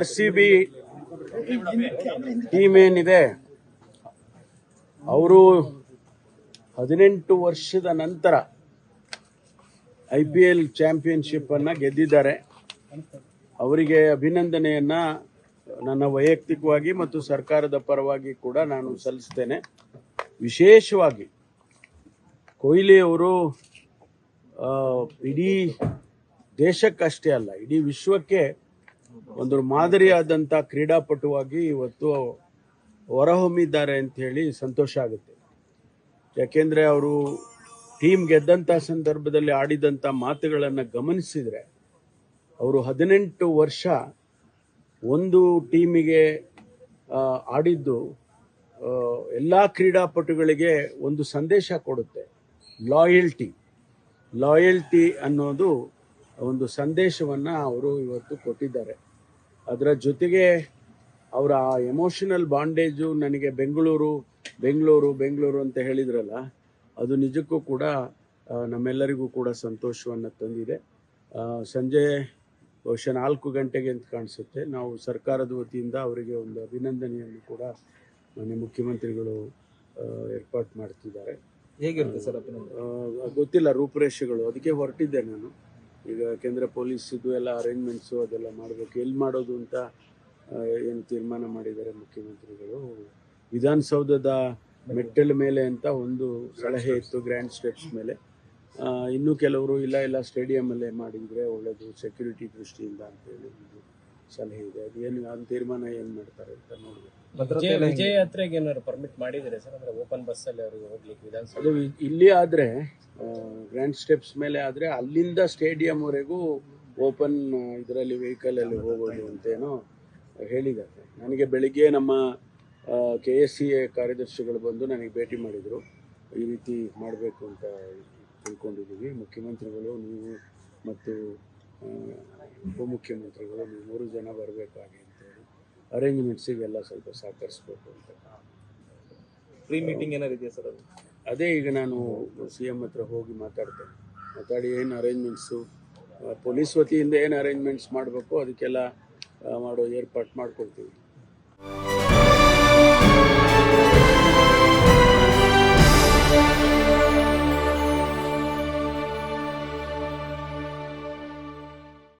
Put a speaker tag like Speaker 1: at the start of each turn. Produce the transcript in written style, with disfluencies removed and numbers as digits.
Speaker 1: RCB team ಏನಿದೆ ಅವರು 18 ವರ್ಷದ ನಂತರ IPL ಚಾಂಪಿಯನ್ಶಿಪ್ ಅನ್ನ ಗೆದ್ದಿದ್ದಾರೆ. ಅವರಿಗೆ ಅಭಿನಂದನೆಯನ್ನ ನನ್ನ ವೈಯಕ್ತಿಕವಾಗಿ ಮತ್ತು ಸರ್ಕಾರದ ಪರವಾಗಿ ಕೂಡ ನಾನು ಸಲ್ಲಿಸ್ತೇನೆ. ವಿಶೇಷವಾಗಿ ಕೊಹ್ಲಿ ಅವರು ಇಡೀ ದೇಶಕ್ಕಷ್ಟೇ ಅಲ್ಲ, ಇಡೀ ವಿಶ್ವಕ್ಕೆ ಒಂದು ಮಾದರಿಯಾದಂಥ ಕ್ರೀಡಾಪಟುವಾಗಿ ಇವತ್ತು ಹೊರಹೊಮ್ಮಿದ್ದಾರೆ ಅಂತ ಹೇಳಿ ಸಂತೋಷ ಆಗುತ್ತೆ. ಯಾಕೆಂದರೆ ಅವರು ಟೀಮ್ ಗೆದ್ದಂಥ ಸಂದರ್ಭದಲ್ಲಿ ಆಡಿದಂಥ ಮಾತುಗಳನ್ನು ಗಮನಿಸಿದರೆ ಅವರು 18 ವರ್ಷ ಒಂದು ಟೀಮಿಗೆ ಆಡಿದ್ದು ಎಲ್ಲ ಕ್ರೀಡಾಪಟುಗಳಿಗೆ ಒಂದು ಸಂದೇಶ ಕೊಡುತ್ತೆ. ಲಾಯಲ್ಟಿ ಅನ್ನೋದು ಒಂದು ಸಂದೇಶವನ್ನು ಅವರು ಇವತ್ತು ಕೊಟ್ಟಿದ್ದಾರೆ. ಅದರ ಜೊತೆಗೆ ಅವರ ಎಮೋಷನಲ್ ಬಾಂಡೇಜು ನನಗೆ ಬೆಂಗಳೂರು ಅಂತ ಹೇಳಿದ್ರಲ್ಲ, ಅದು ನಿಜಕ್ಕೂ ಕೂಡ ನಮ್ಮೆಲ್ಲರಿಗೂ ಕೂಡ ಸಂತೋಷವನ್ನು ತಂದಿದೆ. ಸಂಜೆ ಬಹುಶಃ 4 ಗಂಟೆಗೆ ಅಂತ ಕಾಣಿಸುತ್ತೆ, ನಾವು ಸರ್ಕಾರದ ವತಿಯಿಂದ ಅವರಿಗೆ ಒಂದು ಅಭಿನಂದನೆಯನ್ನು ಕೂಡ ಮಾನ್ಯ ಮುಖ್ಯಮಂತ್ರಿಗಳು ಏರ್ಪಾಟ್ ಮಾಡ್ತಿದ್ದಾರೆ.
Speaker 2: ಹೇಗಿರುತ್ತೆ ಸರ್
Speaker 1: ಗೊತ್ತಿಲ್ಲ ರೂಪುರೇಷೆಗಳು, ಅದಕ್ಕೆ ಹೊರಟಿದ್ದೆ ನಾನು ಈಗ. ಯಾಕೆಂದರೆ ಪೊಲೀಸಿದು ಎಲ್ಲ ಅರೇಂಜ್ಮೆಂಟ್ಸು ಅದೆಲ್ಲ ಮಾಡಬೇಕು. ಎಲ್ಲಿ ಮಾಡೋದು ಅಂತ ಏನು ತೀರ್ಮಾನ ಮಾಡಿದ್ದಾರೆ ಮುಖ್ಯಮಂತ್ರಿಗಳು. ವಿಧಾನಸೌಧದ ಮೆಟ್ಟಲ ಮೇಲೆ ಅಂತ ಒಂದು ಸಲಹೆ ಇತ್ತು, ಗ್ರ್ಯಾಂಡ್ ಸ್ಟೆಪ್ಸ್ ಮೇಲೆ. ಇನ್ನೂ ಕೆಲವರು ಇಲ್ಲ ಸ್ಟೇಡಿಯಮಲ್ಲೇ ಮಾಡಿದರೆ ಒಳ್ಳೆಯದು ಸೆಕ್ಯೂರಿಟಿ ದೃಷ್ಟಿಯಿಂದ ಅಂತೇಳಿ ಒಂದು ಸಲಹೆ ಇದೆ. ಅದು ಏನು ತೀರ್ಮಾನ ಏನು ಮಾಡ್ತಾರೆ ಅಂತ ನೋಡಬೇಕು.
Speaker 2: ವಿಜಯ ಯಾತ್ರೆಗೆ ಏನಾದ್ರು ಪರ್ಮಿಟ್ ಮಾಡಿದರೆ ಸರ್, ಅಂದರೆ ಓಪನ್ ಬಸ್ಸಲ್ಲಿ ಅವರಿಗೆ ಹೋಗ್ಲಿಕ್ಕೆ ವಿಧಾನಸಭೆ?
Speaker 1: ಅದು ಇಲ್ಲಿ ಆದರೆ ಗ್ರ್ಯಾಂಡ್ ಸ್ಟೆಪ್ಸ್ ಮೇಲೆ ಆದರೆ ಅಲ್ಲಿಂದ ಸ್ಟೇಡಿಯಂವರೆಗೂ ಓಪನ್ ಇದರಲ್ಲಿ ವೆಹಿಕಲಲ್ಲಿ ಹೋಗೋದು ಅಂತೇನೋ ಹೇಳಿದ್ದಾರೆ. ನನಗೆ ಬೆಳಿಗ್ಗೆ ನಮ್ಮ KSCA ಕಾರ್ಯದರ್ಶಿಗಳು ಬಂದು ನನಗೆ ಭೇಟಿ ಮಾಡಿದರು. ಈ ರೀತಿ ಮಾಡಬೇಕು ಅಂತ ತಿಳ್ಕೊಂಡಿದ್ದೀವಿ. ಮುಖ್ಯಮಂತ್ರಿಗಳು, ನೀವು ಮತ್ತು ಉಪಮುಖ್ಯಮಂತ್ರಿಗಳು, ನೀವು 3 ಜನ ಬರಬೇಕಾಗಿ ಅಂತೇಳಿ ಅರೇಂಜ್ಮೆಂಟ್ಸಿಗೆಲ್ಲ ಸ್ವಲ್ಪ ಸಹಕರಿಸಬೇಕು ಅಂತ.
Speaker 2: ಪ್ರೀ ಮೀಟಿಂಗ್ ಏನಾರು ಇದೆಯಾ ಸರ್?
Speaker 1: ಅದೇ ಈಗ ನಾನು CM ಹತ್ರ ಹೋಗಿ ಮಾತಾಡಿ ಏನು ಅರೇಂಜ್ಮೆಂಟ್ಸು, ಪೊಲೀಸ್ ವತಿಯಿಂದ ಏನು ಅರೇಂಜ್ಮೆಂಟ್ಸ್ ಮಾಡಬೇಕು ಅದಕ್ಕೆಲ್ಲ ಮಾಡೋ ಏರ್ಪಾಟ್ ಮಾಡ್ಕೊಳ್ತೀವಿ.